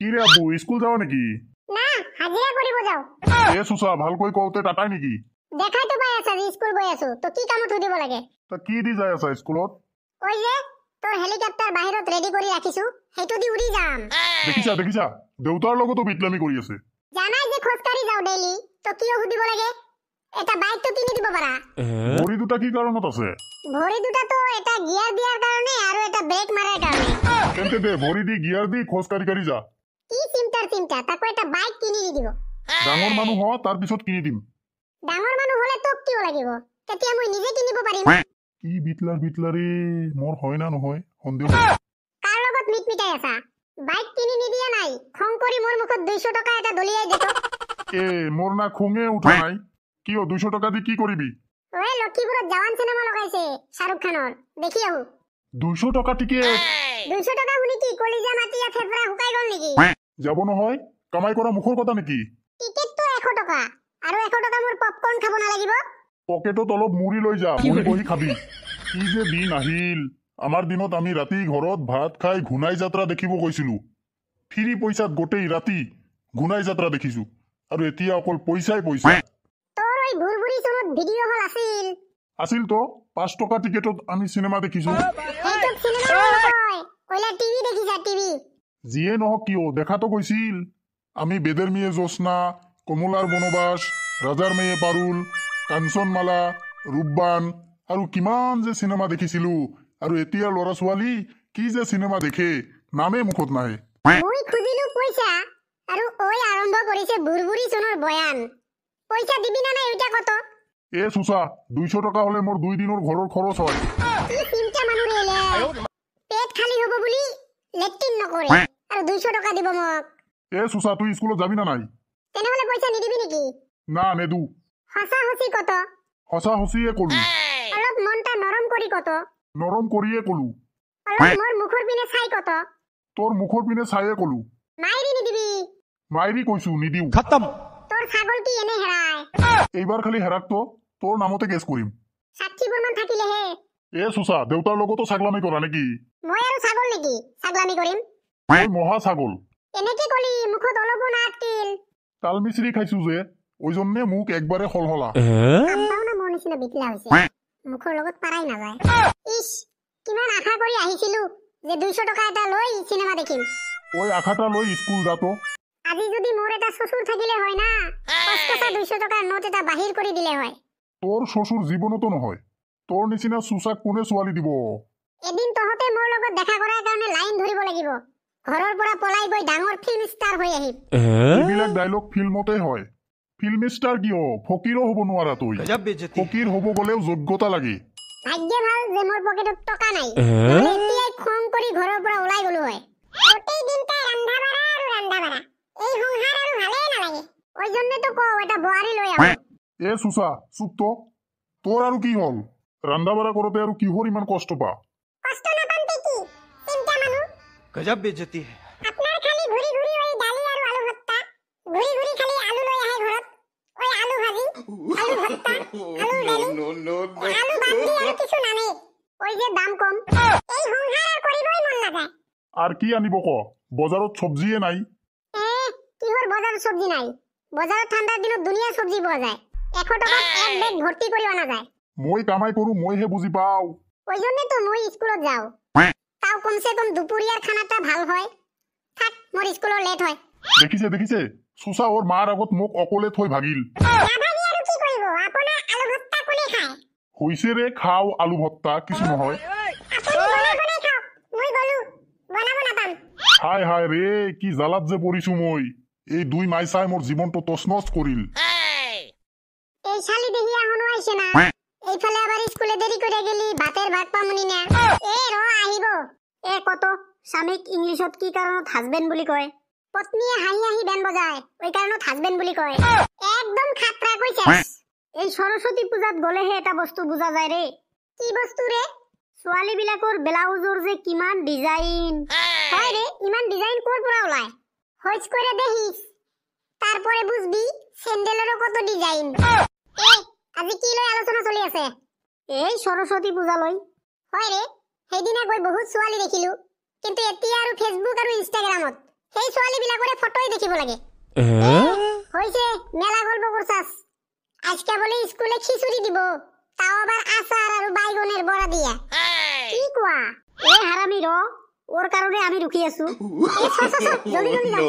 কি ৰে আব্বু স্কুল যাও নাকি? না হাজিৰা কৰিব যাও। এ সুসা ভালকৈ কওঁতে টাটাই নেকি? দেখাই তো পাই আছা যে স্কুল গৈ আছো, তো কি কামত সুধিব লাগে? তা কি দি যাই আছা স্কুলত? ওই যে তোৰ হেলিকপ্টাৰ বাহিৰত ৰেডি কৰি ৰাখিছো, সেইটো দি উৰি যাম। দেখিছা দেউতাৰ লগতো বিটলামি কৰি আছে। জানাই যে খোজকাঢ়ি যাও ডেইলি, তো কিয় সুধিব লাগে? এটা বাইক তো কিনি দিব পাৰা। ভৰি দুটা কি কাৰণত আছে? ভৰি দুটা তো এটা গিয়াৰ দিয়াৰ কাৰণে আৰু এটা ব্ৰেক মাৰাৰ কাৰণে। তেন্তে দে ভৰি দি গিয়াৰ দি খোজ কাঢ়ি যা। কি চিন্তা তাকো এটা বাইক কিনি দি দিব। ডাঙৰ মানুহ হ তাৰ পিছত কিনি দিম। ডাঙৰ মানুহ হলে তোক কিয় লাগিব? তেতিয়া মই নিজে কিনিব পাৰিম। কি বিটলাৰী মোৰ হয় না নহয় সন্দেহ। কাৰ লগত মিটমিটাই আছা? বাইক কিনি নিদিয়া নাই, খং কৰি মোৰ মুখত 200 টকা এটা দলিয়াই দিত। এ মোৰ না খঙে উঠা নাই। কিয় 200 টকা দি কি কৰিবি? ওই লক্ষীপুৰত জৱান চিনেমা লগাইছে শাহৰুখ খানৰ, দেখি আহো। 200 টকা টিকেট? 200 টকা শুনি কি কলিজা মাটিয়া ফেফৰা শুকাই গল নেকি? যাব নহয়, কামাই কৰা মুখৰ কথা নেকি? টিকেট তো 100 টকা, আৰু 100 টকা মোৰ পপকৰ্ন খাব নালাগিব? পকেটত অলপ মুড়ি লৈ যা, বহি খাবি। কি যে দিন আহিল। আমাৰ দিনত আমি ৰাতি ঘৰত ভাত খাই ঘুনাই যাত্ৰা দেখিব গৈছিলো। ফ্ৰী পইচাত গোটেই ৰাতি ঘুনাই যাত্ৰা দেখিছো, আৰু এতিয়া অকল পইচাই পইচা। তোৰ ওই ভুৰভুৰি চনত ভিডিঅ' হল আছিল তো 5 টকা টিকেটত আমি চিনেমা দেখিছো। সেইটোক চিনেমা নহয়, ওইলা টিভি দেখিছা টিভি। যিয়ে নহওক কিয় দেখাতো গৈছিল। আমি বেদের মেয়ে জ্যোৎস্না, কমলাৰ বনবাস, ৰাজাৰ মেয়ে পাৰুল, কাঞ্চনমালা, ৰূপবান আৰু কিমান যে চিনেমা দেখিছিলো। আৰু এতিয়া ল'ৰা ছোৱালী কি যে চিনেমা দেখে নামে মুখত নাহে। মই খুজিলো পইচা, আৰু ওই আৰম্ভ কৰিছে ভুৰভুৰি চনৰ বয়ান। পইচা দিবি না নাই ওইটা কত? এ সুসা 200 টকা হলে মোৰ 2 দিনৰ ঘৰৰ খৰচ হয়। কি চিন্তা মানুহ ৰেলে, পেট খালি হ'ব বুলি লেট্ৰিন নকৰে, আৰু 200 টকা দিব মোক। এ সুসা তুই স্কুলত যাবি না নাই? তেনেহলে পইচা নিদিবি নেকি? না নেদু। সঁচা সঁচি কত? সঁচা সঁচিয়ে কলো। অলপ মনটা নৰম কৰি কত? নৰম কৰিয়ে কলো। অলপ মোৰ মুখৰ পিনে চাই কত? তোৰ মুখৰ পিনে চাইয়ে কলো। মাইৰি নিদিবি। মাইৰি কৈছো নিদিও। খতম। তোৰ ছাগল কি এনে হেৰায়? এইবাৰ খালি হেৰাকতো তোৰ নামতে কেছ কৰিম। সাক্ষীবোৰ মান থাকিলেহে। এ সুসা দেউতাৰ লগতো ছাগলামি কৰা নেকি? মই আৰু ছাগল নেকি ছাগলামি কৰিম? মই মহা ছাগল। এনেকে কলি মুখত অলপো নাটকিল। তাল মিশ্ৰি খাইছো যে ওই জন্য মুখ একবাৰে হলহলা। আব্বাও না মোৰ নিচিনা বিকলা হৈছে, মুখৰ লগত পাৰাই নাযায়। ইস কিমান আশা কৰি আহিছিলো যে 200 টকা এটা লৈ চিনেমা দেখিম। ওই আখাটা লই স্কুল যাতো। আজি যদি মোৰ এটা শ্বশুৰ থাকিলে হয় না, কষ্টটা 200 টকাৰ নোট এটা বাহিৰ কৰি দিলে হয়। তোৰ শ্বশুৰ জীৱনতো নহয়। তোৰ নিচিনা চুচাক কোনে ছোৱালী দিব? এদিন তহতে মোৰ লগত দেখা কৰাৰ কাৰণে লাইন ধৰিব লাগিব। ঘৰৰ পৰা পলাই গৈ ডাঙৰ ফিল্ম ষ্টাৰ হৈ আহিম। এইবিলাক ডায়লগ ফিল্মতে হয়। ফিল্ম ষ্টাৰ কিয় ফকিৰো হ'ব নোৱাৰা তুই। ফকিৰ হ'ব গলেও যোগ্যতা লাগে। ভাগ্য ভাল যে মোৰ পকেটত টকা নাই, নহলে এতিয়াই খং কৰি ঘৰৰ পৰা ওলাই গলো হয়। গোটেই দিনটা ৰান্ধা বাঢ়া আৰু ৰান্ধা বাঢ়া, এই সংসাৰ আৰু ভালেই নালাগে। ওই জন্য তো কও এটা বোৱাৰী লৈ আহো। এ চুচা চুপ তো। তোৰ আৰু কি হল? ৰান্ধা বাঢ়া কৰোতে আৰু কিহৰ ইমান কষ্ট পা? কষ্ট নাপামতে কি চিন্তা মানুহ। गजब बेइज्जती है। আপনার খালি ঘুরি ঘুরি ওই ডালি আর আলু ভর্তা, ঘুরি ঘুরি খালি আলু লৈ আহে ঘৰত। ওই আলু ভাজি, আলু ভর্তা, আলু ডালি, আলু বাদ দি আর কিছু নানে। ওই যে দাম কম, এই সংসার আর করিবই মন নাযায়। আর কি আনিব ক? বজাৰত চব্জিয়ে নাই। কিহৰ বজাৰত চব্জি নাই? বজাৰত ঠাণ্ডাৰ দিনত দুনিয়া চব্জি পোৱা যায়। 100 টকাত এক বেগ ভৰ্তি কৰি অনা যায়। মই কামাই কৰো মইহে বুজি পাও। ওই জন্য তো মই স্কুলত যাও, তাও কমসে কম দুপুরিয়ার খানাটা ভাল হয়। থাক মোর স্কুলৰ লেট হয়। দেখিছে চুচা ওৰ মাৰ আগত মোক অকলে থৈ ভাগিল। নাভাগি আৰু কি কৰিব? আপোনাৰ আলু ভর্তা কোনে খায়? হইছে রে খাও আলু ভত্তা কিছু নহয়। আপুনি বনাই খাওক, মই গলো বনাব নাপাম। হায় হায় রে কি জ্বালাত যে পৰিছো মই। এই দুই মাইচাই মোৰ জীৱনটো তছনছ কৰিল। এই শালি দেহি এখনো আইছে না। এইফালে আবার স্কুলে দেরি করে গেলি ভাতের ভাগ পামুনি না। এ র আহিব। এ কত স্বামীক ইংলিশত কি কাৰণত হাজবেন্ড বুলি কয়? পত্নীয়ে হাঁহি হাঁহি বেন বজায়, ওই কাৰণত হাজবেন্ড বুলি কয়। একদম খাতৰা কৈছে। এই সৰস্বতী পূজাত গলেহে এটা বস্তু বুজা যায় ৰে। কি বস্তু ৰে? ছোৱালী বিলাকৰ ব্লাউজৰ যে কিমান ডিজাইন হয় ৰে। ইমান ডিজাইন কৰ পৰা ওলায়? হইজ করে দেখিস তারপরে বুঝবি স্যান্ডেলেরও কত ডিজাইন। এ আজি কি লই আলোচনা চলি আছে? এই সরস্বতী পূজা লই। হয় রে, সেইদিনা গৈ বহুত ছোৱালী দেখিলো, কিন্তু এতিয়া আৰু ফেসবুক আৰু ইনষ্টাগ্ৰামত সেই ছোৱালী বিলাকৰে ফটোই দেখিব লাগে। হইছে মেলা গল্প করছাস। আজকে বলে স্কুলে খিচুড়ি দিব, তাও আবার আচার আর বাইগনের বড়া দিয়া। কি কোয়া? এ হারামি র, ওর কারণে আমি রুকি আছো। জলদি জলদি যা।